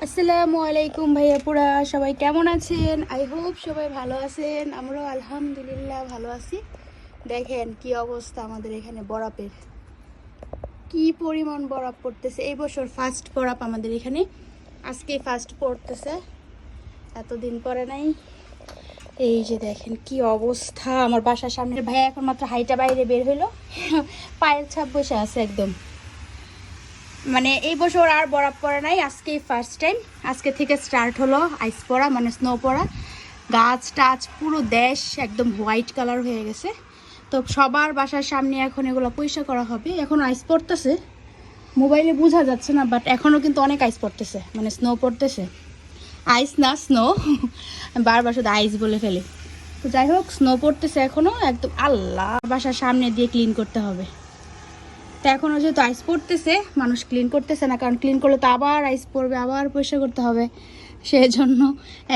আসসালামু আলাইকুম ভাইয়াপুরা, সবাই কেমন আছেন? আই হোপ সবাই ভালো আছেন। আমরাও আলহামদুলিল্লাহ ভালো আছি। দেখেন কি অবস্থা আমাদের এখানে বরফের, কি পরিমাণ বরফ পড়তেছে। এই বছর ফার্স্ট বরফ আমাদের এখানে, আজকে ফার্স্ট পড়তেছে, এতদিন পরে নাই। এই যে দেখেন কি অবস্থা আমার বাসার সামনে। ভাইয়া এখন মাত্র হাইটা বাইরে বের হইলো, পায়ের ছাপ বসে আছে একদম। মানে এই বছর আর বরফ পড়ে নাই, আজকেই ফার্স্ট টাইম। আজকে থেকে স্টার্ট হলো আইস পড়া, মানে স্নো পড়া। গাছ টাছ পুরো দেশ একদম হোয়াইট কালার হয়ে গেছে। তো সবার বাসার সামনে এখন এগুলো পরিষ্কার করা হবে। এখন আইস পড়তেছে, মোবাইলে বোঝা যাচ্ছে না, বাট এখনও কিন্তু অনেক আইস পড়তেছে, মানে স্নো পড়তেছে। আইস না স্নো, বারবার শুধু আইস বলে ফেলে। তো যাই হোক, স্নো পড়তেছে এখনও একদম। আল্লাহ, বাসার সামনে দিয়ে ক্লিন করতে হবে। তো এখনও যেহেতু আইস পড়তেছে, মানুষ ক্লিন করতেছে না, কারণ ক্লিন করলে তো আবার আইস পড়বে, আবার পরিষ্কার করতে হবে। সেজন্য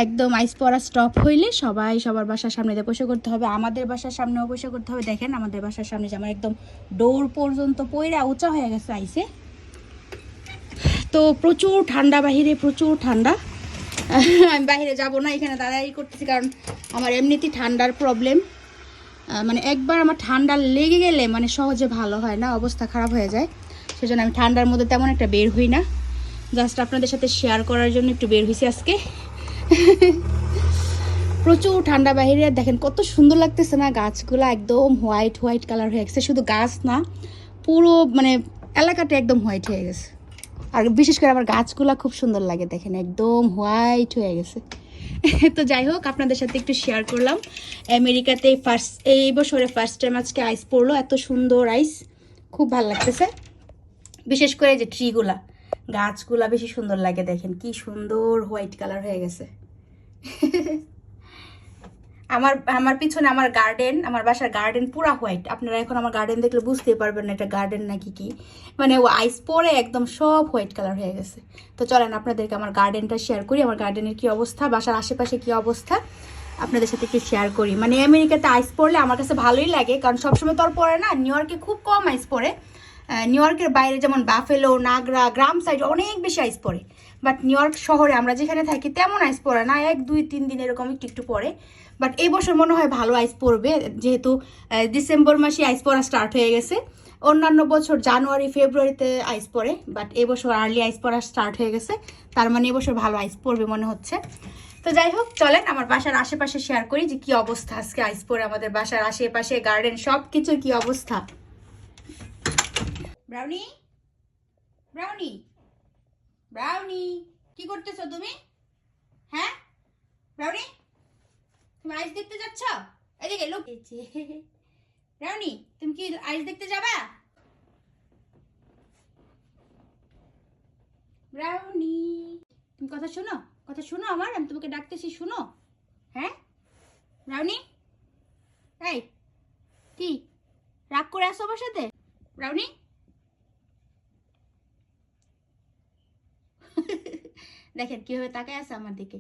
একদম আইস পড়া স্টপ হইলে সবাই সবার বাসার সামনে দিয়ে পরিষ্কার করতে হবে। আমাদের বাসার সামনেও পরিষ্কার করতে হবে। দেখেন আমাদের বাসার সামনে যে আমার একদম ডোর পর্যন্ত পইরা উঁচা হয়ে গেছে আইসে। তো প্রচুর ঠান্ডা বাহিরে, প্রচুর ঠান্ডা। আমি বাইরে যাব না, এখানে দাঁড়াই করতেছি, কারণ আমার এমনিতেই ঠান্ডার প্রবলেম। মানে একবার আমার ঠান্ডা লেগে গেলে মানে সহজে ভালো হয় না, অবস্থা খারাপ হয়ে যায়। সেজন্য আমি ঠান্ডার মধ্যে তেমন একটা বের হই না, জাস্ট আপনাদের সাথে শেয়ার করার জন্য একটু বের হয়েছি আজকে। প্রচুর ঠান্ডা বাইরে। দেখেন কত সুন্দর লাগতেছে না, গাছগুলো একদম হোয়াইট হোয়াইট কালার হয়ে গেছে। শুধু গাছ না, পুরো মানে এলাকাটা একদম হোয়াইট হয়ে গেছে। আর বিশেষ করে আমার গাছগুলো খুব সুন্দর লাগে, দেখেন একদম হোয়াইট হয়ে গেছে। তো যাই হোক, আপনাদের সাথে একটু শেয়ার করলাম। আমেরিকাতে এই বছরে ফার্স্ট টাইম আজকে আইস পড়লো, এত সুন্দর আইস, খুব ভালো লাগতেছে। বিশেষ করে যে ট্রিগুলা, গাছগুলা বেশি সুন্দর লাগে। দেখেন কি সুন্দর হোয়াইট কালার হয়ে গেছে। আমার পিছনে আমার গার্ডেন, আমার বাসার গার্ডেন পুরা হোয়াইট। আপনারা এখন আমার গার্ডেন দেখলে বুঝতেই পারবেন না এটা গার্ডেন নাকি কি। মানে ও আইস পরে একদম সব হোয়াইট কালার হয়ে গেছে। তো চলেন আপনাদেরকে আমার গার্ডেনটা শেয়ার করি, আমার গার্ডেনের কি অবস্থা, বাসার আশেপাশে কি অবস্থা আপনাদের সাথে একটু শেয়ার করি। মানে আমেরিকাতে আইস পড়লে আমার কাছে ভালোই লাগে, কারণ সবসময় তো আর পড়ে না। নিউ ইয়র্কে খুব কম আইস পড়ে। নিউ ইয়র্কের বাইরে যেমন বাফেলো, নাগরা, গ্রাম সাইড অনেক বেশি আইস পড়ে। বাট নিউ ইয়র্ক শহরে আমরা যেখানে থাকি তেমন আইস পড়ে না, 1-2-3 দিন এরকম একটু একটু পড়ে। বাট এই বছর মনে হয় ভালো আইস পড়বে, যেহেতু ডিসেম্বর মাসে আইস পড়া স্টার্ট হয়ে গেছে। অন্যান্য বছর জানুয়ারি ফেব্রুয়ারিতে আইস পড়ে, বাট এবছর আর্লি আইস পড়া স্টার্ট হয়ে গেছে। তার মানে এবছর ভালো আইস পড়বে মনে হচ্ছে। তো যাই হোক, চলেন আমার বাসার আশেপাশে শেয়ার করি যে কি অবস্থা আজকে আইস পড়ে। আমাদের বাসার আশেপাশে গার্ডেন সব কিছুর কি অবস্থা। ব্রাউনি, ব্রাউনি, ব্রাউনি, কি করতেছো তুমি? হ্যাঁ ব্রাউনি, তুমি আইস দেখতে যাচ্ছ? এদিকে লোক। ব্রাউনি, তুমি কি আইস দেখতে যাবা? ব্রাউনি, তুমি কথা শোনো, কথা শোনো আমার, আমি তোমাকে ডাকতেছি, শোনো। হ্যাঁ ব্রাউনি, এই কি রাগ করে আসো আমার সাথে? ব্রাউনি, দেখেন কিভাবে তাকায় আছে আমার দিকে।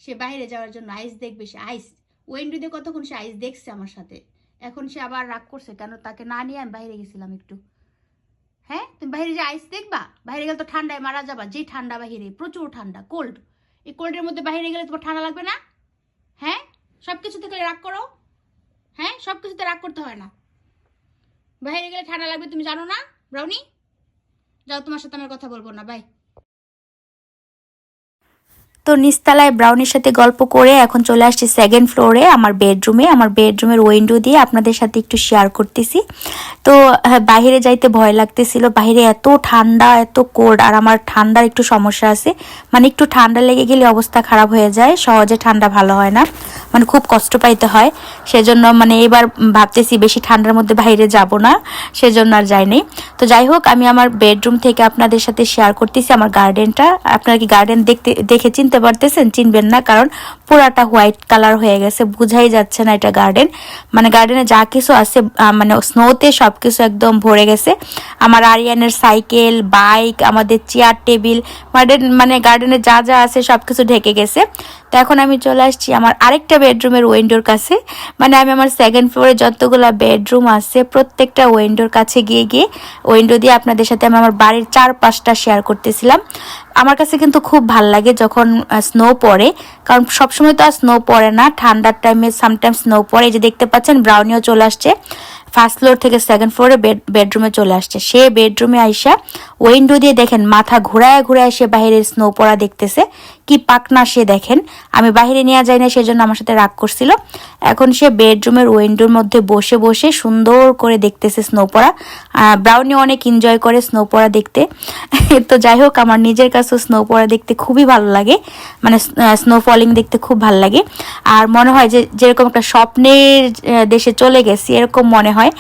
সে বাইরে যাওয়ার জন্য আইস দেখবে, সে আইস উইন্ডো দিয়ে কতক্ষণ সে আইস দেখছে আমার সাথে। এখন সে আবার রাগ করছে কেন তাকে না নিয়ে আমি বাইরে গেছিলাম একটু। হ্যাঁ, তুমি বাইরে যে আইস দেখবা? বাইরে গেলে তো ঠান্ডায় মারা যাবা। যে ঠান্ডা বাহিরে, প্রচুর ঠান্ডা, কোল্ড। এই কোল্ডের মধ্যে বাইরে গেলে তোমার ঠান্ডা লাগবে না? হ্যাঁ, সব কিছুতে রাগ করো? হ্যাঁ, সব কিছুতে রাগ করতে হয় না। বাইরে গেলে ঠান্ডা লাগবে, তুমি জানো না ব্রাউনি? যাও, তোমার সাথে আমার কথা বলবো না, বাই। তো নিচতলায় ব্রাউনির সাথে গল্প করে এখন চলে আসছি সেকেন্ড ফ্লোরে আমার বেডরুমে। আমার বেডরুমের উইন্ডো দিয়ে আপনাদের সাথে একটু শেয়ার করতেছি। তো বাইরে যাইতে ভয় লাগতেছিল, বাইরে এত ঠান্ডা, এত কোল্ড। আর আমার ঠান্ডার একটু সমস্যা আছে, মানে একটু ঠান্ডা লেগে গেলে অবস্থা খারাপ হয়ে যায়, সহজে ঠান্ডা ভালো হয় না, মানে খুব কষ্ট পাইতে হয়। সেজন্য মানে এবার ভাবতেছি বেশি ঠান্ডার মধ্যে বাইরে যাব না, সেজন্য আর যাইনি। তো যাই হোক, আমি আমার বেডরুম থেকে আপনাদের সাথে শেয়ার করতেছি আমার গার্ডেনটা। আপনারা কি গার্ডেন দেখতে দেখে চিনতে চিনতে পারতেছেন? চিনবেন না, কারণ পুরাটা হোয়াইট কালার হয়ে গেছে, বুঝাই যাচ্ছে না এটা গার্ডেন। মানে গার্ডেনে যা কিছু আছে মানে স্নোতে সব কিছু একদম ভরে গেছে। আমার আরিয়ানের সাইকেল, বাইক, আমাদের চেয়ার টেবিল, মানে গার্ডেনে যা যা আছে সব কিছু ঢেকে গেছে। তো এখন আমি চলে আসছি আমার আরেকটা বেডরুমের উইন্ডোর কাছে। মানে আমি আমার সেকেন্ড ফ্লোরে যতগুলো বেডরুম আছে প্রত্যেকটা উইন্ডোর কাছে গিয়ে গিয়ে উইন্ডো দিয়ে আপনাদের সাথে আমি আমার বাড়ির চারপাশটা শেয়ার করতেছিলাম। আমার কাছে কিন্তু খুব ভাল লাগে যখন স্নো পড়ে, কারণ সবসময় তো আর স্নো পড়ে না, ঠান্ডার টাইমে সামটাইম স্নো পড়ে। এই যে দেখতে পাচ্ছেন ব্রাউনিও চলে আসছে, ফার্স্ট ফ্লোর থেকে সেকেন্ড ফ্লোরে বেডরুমে চলে আসছে। সে বেডরুমে আইসা উইন্ডো দিয়ে দেখেন মাথা ঘুরায় ঘুরায় সে বাইরের স্নো পড়া দেখতেছে। কি পাকনা সে, দেখেন আমি বাইরে নিয়ে যাই না সেজন্য আমার সাথে রাগ করছিল। এখন সে বেডরুমের উইন্ডোর মধ্যে বসে বসে সুন্দর করে দেখতেছে স্নো পড়া। ব্রাউনি অনেক এনজয় করে স্নো পড়া দেখতে। তো যাই হোক, আমার নিজের কাছেও স্নো পড়া দেখতে খুবই ভালো লাগে, মানে স্নো ফলিং দেখতে খুব ভালো লাগে। আর মনে হয় যে যেরকম একটা স্বপ্নের দেশে চলে গেছি এরকম মনে হয়।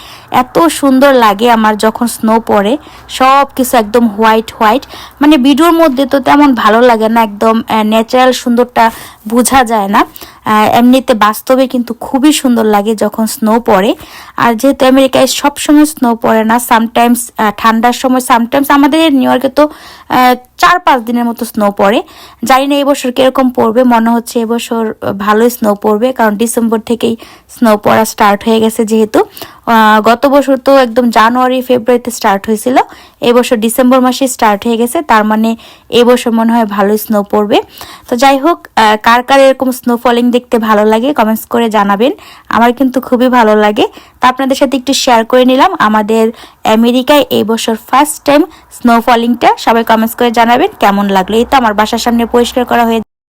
এত সুন্দর লাগে আমার যখন স্নো পড়ে, সব কিছু একদম হোয়াইট হোয়াইট। মানে ভিডিওর মধ্যে তো তেমন ভালো লাগে না, একদম ন্যাচারাল সুন্দরটা বোঝা যায় না। এমনিতে বাস্তবে কিন্তু খুবই সুন্দর লাগে যখন স্নো পড়ে। আর যেহেতু আমেরিকায় সবসময় স্নো পড়ে না, সামটাইমস ঠান্ডার সময়, সামটাইমস আমাদের নিউ ইয়র্কে তো 4-5 দিনের মতো স্নো পড়ে। জানি না এবছর কিরকম পড়বে, মনে হচ্ছে এবছর ভালোই স্নো পড়বে, কারণ ডিসেম্বর থেকেই স্নো পড়া স্টার্ট হয়ে গেছে। যেহেতু গত বছর তো একদম জানুয়ারি ফেব্রুয়ারিতে স্টার্ট হয়েছিল, এবছর ডিসেম্বর মাসে স্টার্ট হয়ে গেছে, তার মানে এবছর মনে হয় ভালোই স্নো পড়বে। তো যাই হোক, কার কার এরকম স্নো ফলিং দেখতে ভালো লাগে কমেন্টস করে জানাবেন। আমার কিন্তু খুবই ভালো লাগে। তা আপনাদের সাথে একটু শেয়ার করে নিলাম আমাদের আমেরিকায় এই বছর ফার্স্ট টাইম স্নো ফলিংটা। সবাই কমেন্টস করে জানাবেন কেমন লাগলো। এই তো আমার বাসার সামনে পরিষ্কার করা হয়ে